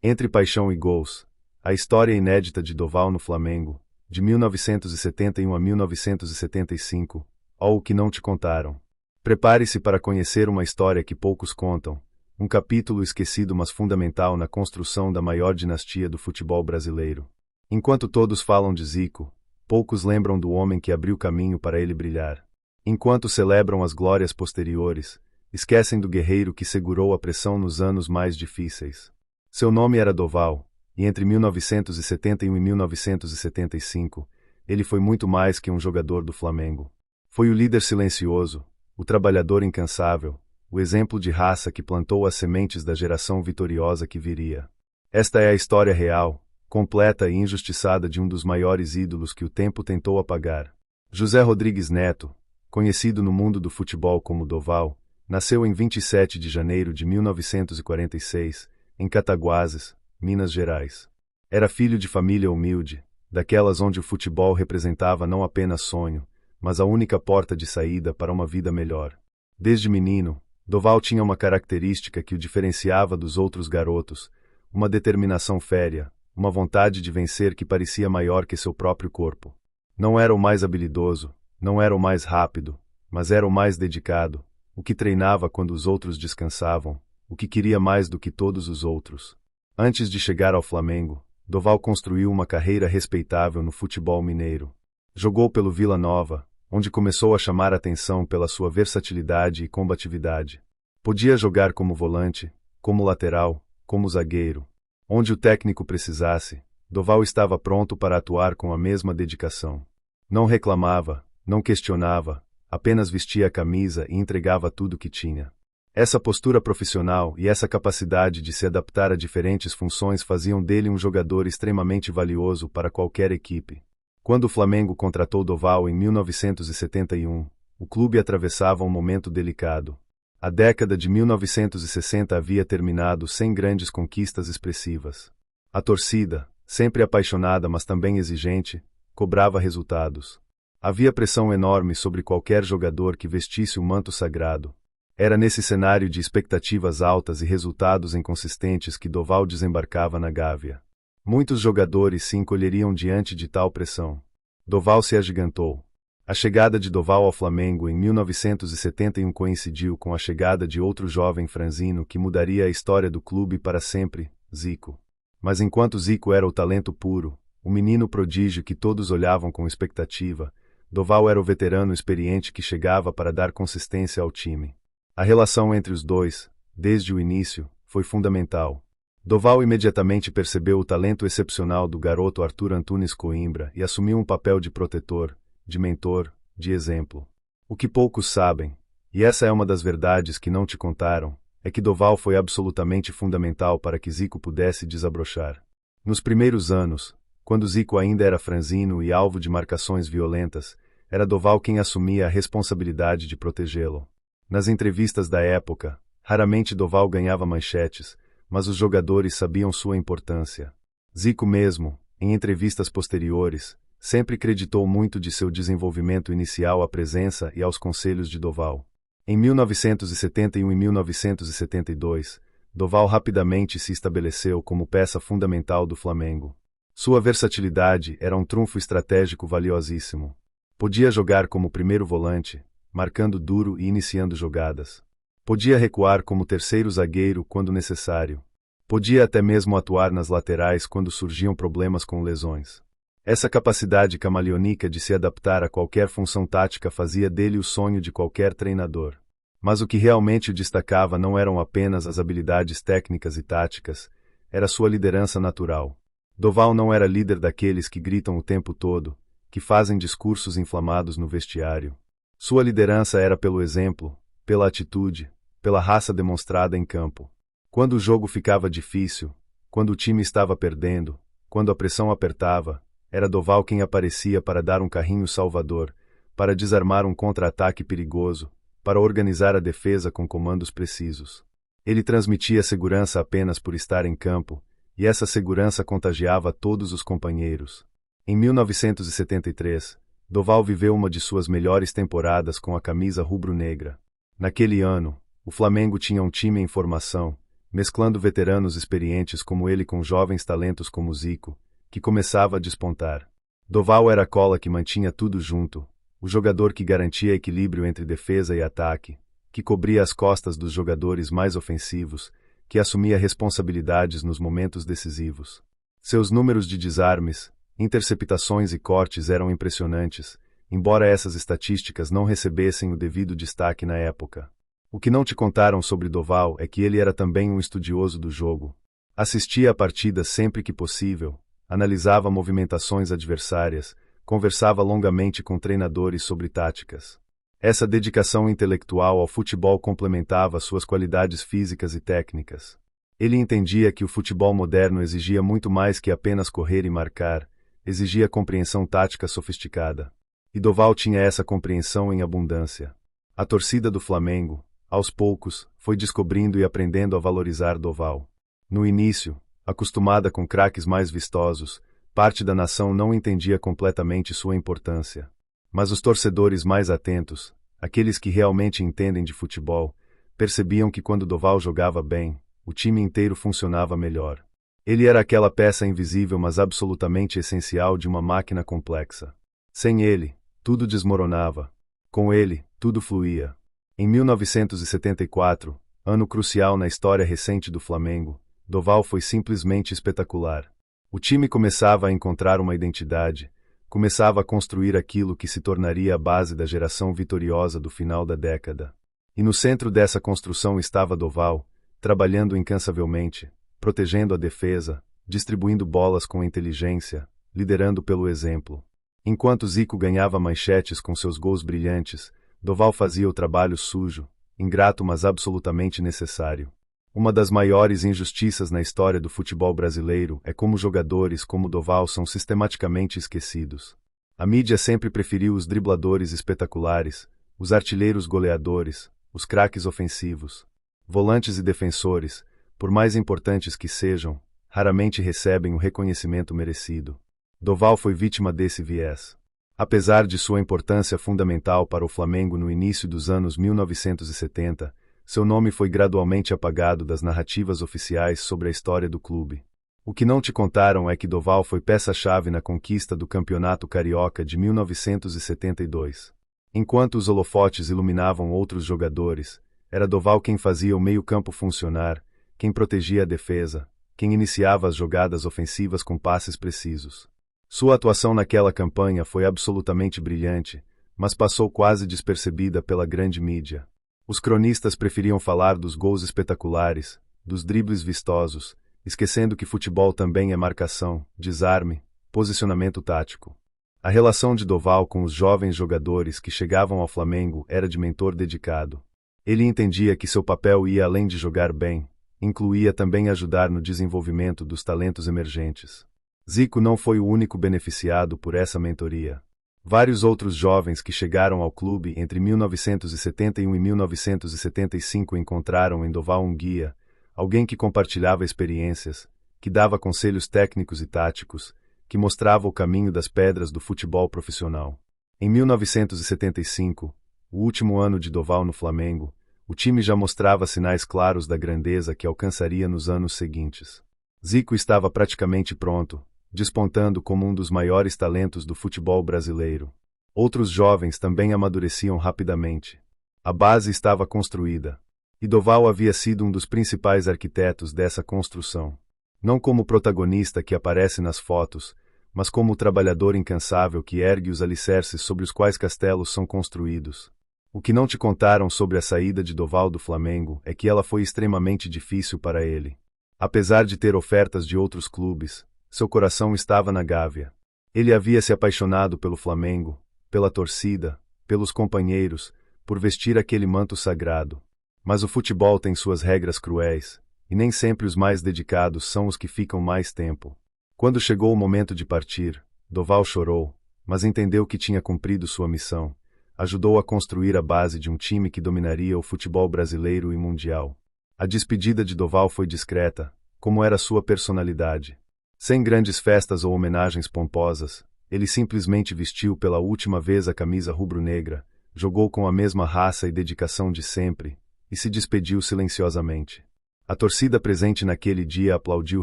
Entre Paixão e Gols, a história inédita de Dovval no Flamengo, de 1971 a 1975, ó o que não te contaram. Prepare-se para conhecer uma história que poucos contam, um capítulo esquecido mas fundamental na construção da maior dinastia do futebol brasileiro. Enquanto todos falam de Zico, poucos lembram do homem que abriu caminho para ele brilhar. Enquanto celebram as glórias posteriores, esquecem do guerreiro que segurou a pressão nos anos mais difíceis. Seu nome era Dovval, e entre 1971 e 1975, ele foi muito mais que um jogador do Flamengo. Foi o líder silencioso, o trabalhador incansável, o exemplo de raça que plantou as sementes da geração vitoriosa que viria. Esta é a história real, completa e injustiçada de um dos maiores ídolos que o tempo tentou apagar. José Rodrigues Neto, conhecido no mundo do futebol como Dovval, nasceu em 27 de janeiro de 1946, em Cataguases, Minas Gerais. Era filho de família humilde, daquelas onde o futebol representava não apenas sonho, mas a única porta de saída para uma vida melhor. Desde menino, Dovval tinha uma característica que o diferenciava dos outros garotos, uma determinação férrea, uma vontade de vencer que parecia maior que seu próprio corpo. Não era o mais habilidoso, não era o mais rápido, mas era o mais dedicado, o que treinava quando os outros descansavam, o que queria mais do que todos os outros. Antes de chegar ao Flamengo, Dovval construiu uma carreira respeitável no futebol mineiro. Jogou pelo Vila Nova, onde começou a chamar atenção pela sua versatilidade e combatividade. Podia jogar como volante, como lateral, como zagueiro. Onde o técnico precisasse, Dovval estava pronto para atuar com a mesma dedicação. Não reclamava, não questionava, apenas vestia a camisa e entregava tudo o que tinha. Essa postura profissional e essa capacidade de se adaptar a diferentes funções faziam dele um jogador extremamente valioso para qualquer equipe. Quando o Flamengo contratou Dovval em 1971, o clube atravessava um momento delicado. A década de 1960 havia terminado sem grandes conquistas expressivas. A torcida, sempre apaixonada mas também exigente, cobrava resultados. Havia pressão enorme sobre qualquer jogador que vestisse o manto sagrado. Era nesse cenário de expectativas altas e resultados inconsistentes que Dovval desembarcava na Gávea. Muitos jogadores se encolheriam diante de tal pressão. Dovval se agigantou. A chegada de Dovval ao Flamengo em 1971 coincidiu com a chegada de outro jovem franzino que mudaria a história do clube para sempre, Zico. Mas enquanto Zico era o talento puro, o menino prodígio que todos olhavam com expectativa, Dovval era o veterano experiente que chegava para dar consistência ao time. A relação entre os dois, desde o início, foi fundamental. Dovval imediatamente percebeu o talento excepcional do garoto Arthur Antunes Coimbra e assumiu um papel de protetor, de mentor, de exemplo. O que poucos sabem, e essa é uma das verdades que não te contaram, é que Dovval foi absolutamente fundamental para que Zico pudesse desabrochar. Nos primeiros anos, quando Zico ainda era franzino e alvo de marcações violentas, era Dovval quem assumia a responsabilidade de protegê-lo. Nas entrevistas da época, raramente Dovval ganhava manchetes, mas os jogadores sabiam sua importância. Zico mesmo, em entrevistas posteriores, sempre creditou muito de seu desenvolvimento inicial à presença e aos conselhos de Dovval. Em 1971 e 1972, Dovval rapidamente se estabeleceu como peça fundamental do Flamengo. Sua versatilidade era um trunfo estratégico valiosíssimo. Podia jogar como primeiro volante, marcando duro e iniciando jogadas. Podia recuar como terceiro zagueiro quando necessário. Podia até mesmo atuar nas laterais quando surgiam problemas com lesões. Essa capacidade camaleônica de se adaptar a qualquer função tática fazia dele o sonho de qualquer treinador. Mas o que realmente o destacava não eram apenas as habilidades técnicas e táticas, era sua liderança natural. Dovval não era líder daqueles que gritam o tempo todo, que fazem discursos inflamados no vestiário. Sua liderança era pelo exemplo, pela atitude, pela raça demonstrada em campo. Quando o jogo ficava difícil, quando o time estava perdendo, quando a pressão apertava, era Dovval quem aparecia para dar um carrinho salvador, para desarmar um contra-ataque perigoso, para organizar a defesa com comandos precisos. Ele transmitia segurança apenas por estar em campo, e essa segurança contagiava todos os companheiros. Em 1973, Dovval viveu uma de suas melhores temporadas com a camisa rubro-negra. Naquele ano, o Flamengo tinha um time em formação, mesclando veteranos experientes como ele com jovens talentos como Zico, que começava a despontar. Doval era a cola que mantinha tudo junto, o jogador que garantia equilíbrio entre defesa e ataque, que cobria as costas dos jogadores mais ofensivos, que assumia responsabilidades nos momentos decisivos. Seus números de desarmes, interceptações e cortes eram impressionantes, embora essas estatísticas não recebessem o devido destaque na época. O que não te contaram sobre Doval é que ele era também um estudioso do jogo. Assistia a partidas sempre que possível, analisava movimentações adversárias, conversava longamente com treinadores sobre táticas. Essa dedicação intelectual ao futebol complementava suas qualidades físicas e técnicas. Ele entendia que o futebol moderno exigia muito mais que apenas correr e marcar, exigia compreensão tática sofisticada. E Doval tinha essa compreensão em abundância. A torcida do Flamengo, aos poucos, foi descobrindo e aprendendo a valorizar Doval. No início, acostumada com craques mais vistosos, parte da nação não entendia completamente sua importância. Mas os torcedores mais atentos, aqueles que realmente entendem de futebol, percebiam que quando Doval jogava bem, o time inteiro funcionava melhor. Ele era aquela peça invisível mas absolutamente essencial de uma máquina complexa. Sem ele, tudo desmoronava. Com ele, tudo fluía. Em 1974, ano crucial na história recente do Flamengo, Doval foi simplesmente espetacular. O time começava a encontrar uma identidade, começava a construir aquilo que se tornaria a base da geração vitoriosa do final da década. E no centro dessa construção estava Doval, trabalhando incansavelmente, protegendo a defesa, distribuindo bolas com inteligência, liderando pelo exemplo. Enquanto Zico ganhava manchetes com seus gols brilhantes, Doval fazia o trabalho sujo, ingrato mas absolutamente necessário. Uma das maiores injustiças na história do futebol brasileiro é como jogadores como Doval são sistematicamente esquecidos. A mídia sempre preferiu os dribladores espetaculares, os artilheiros goleadores, os craques ofensivos. Volantes e defensores, por mais importantes que sejam, raramente recebem o reconhecimento merecido. Doval foi vítima desse viés. Apesar de sua importância fundamental para o Flamengo no início dos anos 1970, seu nome foi gradualmente apagado das narrativas oficiais sobre a história do clube. O que não te contaram é que Doval foi peça-chave na conquista do Campeonato Carioca de 1972. Enquanto os holofotes iluminavam outros jogadores, era Doval quem fazia o meio-campo funcionar, quem protegia a defesa, quem iniciava as jogadas ofensivas com passes precisos. Sua atuação naquela campanha foi absolutamente brilhante, mas passou quase despercebida pela grande mídia. Os cronistas preferiam falar dos gols espetaculares, dos dribles vistosos, esquecendo que futebol também é marcação, desarme, posicionamento tático. A relação de Doval com os jovens jogadores que chegavam ao Flamengo era de mentor dedicado. Ele entendia que seu papel ia além de jogar bem, incluía também ajudar no desenvolvimento dos talentos emergentes. Zico não foi o único beneficiado por essa mentoria. Vários outros jovens que chegaram ao clube entre 1971 e 1975 encontraram em Doval um guia, alguém que compartilhava experiências, que dava conselhos técnicos e táticos, que mostrava o caminho das pedras do futebol profissional. Em 1975, o último ano de Doval no Flamengo, o time já mostrava sinais claros da grandeza que alcançaria nos anos seguintes. Zico estava praticamente pronto, despontando como um dos maiores talentos do futebol brasileiro. Outros jovens também amadureciam rapidamente. A base estava construída. E Doval havia sido um dos principais arquitetos dessa construção. Não como o protagonista que aparece nas fotos, mas como o trabalhador incansável que ergue os alicerces sobre os quais castelos são construídos. O que não te contaram sobre a saída de Doval do Flamengo é que ela foi extremamente difícil para ele. Apesar de ter ofertas de outros clubes, seu coração estava na Gávea. Ele havia se apaixonado pelo Flamengo, pela torcida, pelos companheiros, por vestir aquele manto sagrado. Mas o futebol tem suas regras cruéis, e nem sempre os mais dedicados são os que ficam mais tempo. Quando chegou o momento de partir, Doval chorou, mas entendeu que tinha cumprido sua missão. Ajudou a construir a base de um time que dominaria o futebol brasileiro e mundial. A despedida de Doval foi discreta, como era sua personalidade. Sem grandes festas ou homenagens pomposas, ele simplesmente vestiu pela última vez a camisa rubro-negra, jogou com a mesma raça e dedicação de sempre, e se despediu silenciosamente. A torcida presente naquele dia aplaudiu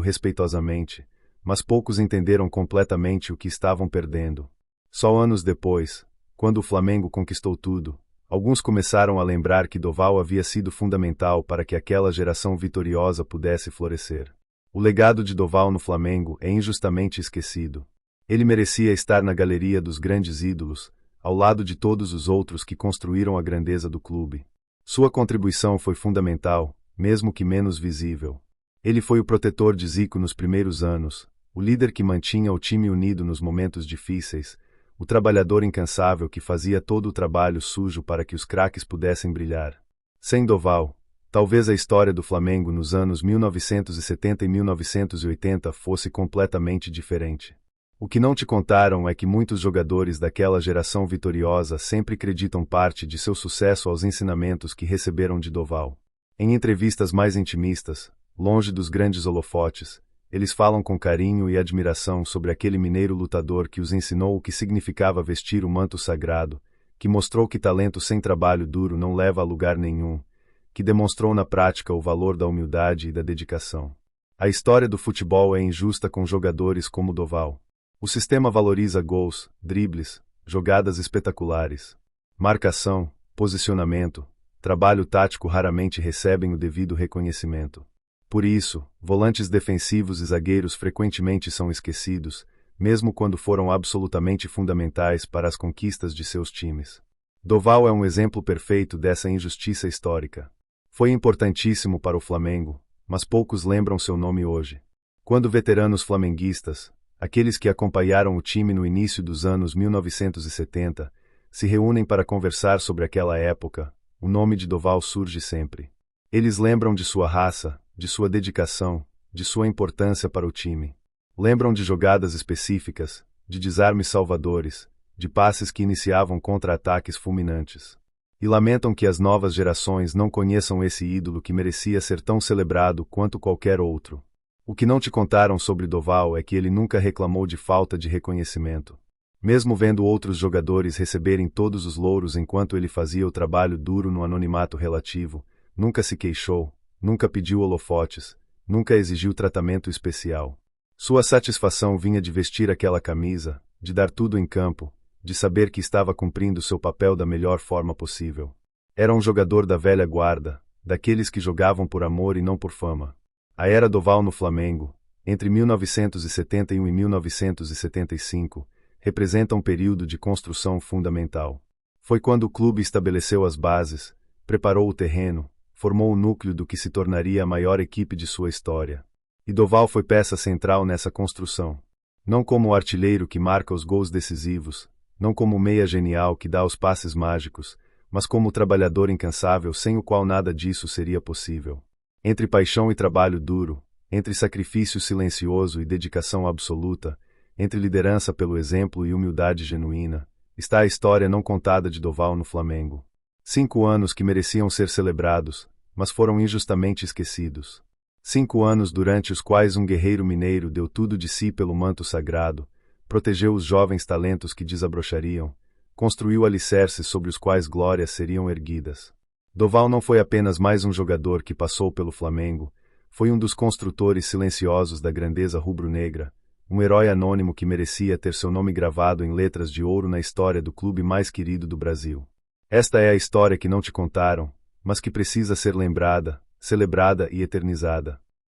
respeitosamente, mas poucos entenderam completamente o que estavam perdendo. Só anos depois, quando o Flamengo conquistou tudo, alguns começaram a lembrar que Doval havia sido fundamental para que aquela geração vitoriosa pudesse florescer. O legado de Doval no Flamengo é injustamente esquecido. Ele merecia estar na galeria dos grandes ídolos, ao lado de todos os outros que construíram a grandeza do clube. Sua contribuição foi fundamental, mesmo que menos visível. Ele foi o protetor de Zico nos primeiros anos, o líder que mantinha o time unido nos momentos difíceis, o trabalhador incansável que fazia todo o trabalho sujo para que os craques pudessem brilhar. Sem Doval, talvez a história do Flamengo nos anos 1970 e 1980 fosse completamente diferente. O que não te contaram é que muitos jogadores daquela geração vitoriosa sempre acreditam parte de seu sucesso aos ensinamentos que receberam de Doval. Em entrevistas mais intimistas, longe dos grandes holofotes, eles falam com carinho e admiração sobre aquele mineiro lutador que os ensinou o que significava vestir o manto sagrado, que mostrou que talento sem trabalho duro não leva a lugar nenhum, que demonstrou na prática o valor da humildade e da dedicação. A história do futebol é injusta com jogadores como Doval. O sistema valoriza gols, dribles, jogadas espetaculares. Marcação, posicionamento, trabalho tático raramente recebem o devido reconhecimento. Por isso, volantes defensivos e zagueiros frequentemente são esquecidos, mesmo quando foram absolutamente fundamentais para as conquistas de seus times. Doval é um exemplo perfeito dessa injustiça histórica. Foi importantíssimo para o Flamengo, mas poucos lembram seu nome hoje. Quando veteranos flamenguistas, aqueles que acompanharam o time no início dos anos 1970, se reúnem para conversar sobre aquela época, o nome de Doval surge sempre. Eles lembram de sua raça, de sua dedicação, de sua importância para o time. Lembram de jogadas específicas, de desarmes salvadores, de passes que iniciavam contra-ataques fulminantes. E lamentam que as novas gerações não conheçam esse ídolo que merecia ser tão celebrado quanto qualquer outro. O que não te contaram sobre Doval é que ele nunca reclamou de falta de reconhecimento. Mesmo vendo outros jogadores receberem todos os louros enquanto ele fazia o trabalho duro no anonimato relativo, nunca se queixou, nunca pediu holofotes, nunca exigiu tratamento especial. Sua satisfação vinha de vestir aquela camisa, de dar tudo em campo, de saber que estava cumprindo seu papel da melhor forma possível. Era um jogador da velha guarda, daqueles que jogavam por amor e não por fama. A era Doval no Flamengo, entre 1971 e 1975, representa um período de construção fundamental. Foi quando o clube estabeleceu as bases, preparou o terreno, formou o núcleo do que se tornaria a maior equipe de sua história. E Doval foi peça central nessa construção. Não como o artilheiro que marca os gols decisivos, não como o meia genial que dá os passes mágicos, mas como o trabalhador incansável sem o qual nada disso seria possível. Entre paixão e trabalho duro, entre sacrifício silencioso e dedicação absoluta, entre liderança pelo exemplo e humildade genuína, está a história não contada de Doval no Flamengo. 5 anos que mereciam ser celebrados, mas foram injustamente esquecidos. 5 anos durante os quais um guerreiro mineiro deu tudo de si pelo manto sagrado, protegeu os jovens talentos que desabrochariam, construiu alicerces sobre os quais glórias seriam erguidas. Doval não foi apenas mais um jogador que passou pelo Flamengo, foi um dos construtores silenciosos da grandeza rubro-negra, um herói anônimo que merecia ter seu nome gravado em letras de ouro na história do clube mais querido do Brasil. Esta é a história que não te contaram, mas que precisa ser lembrada, celebrada e eternizada.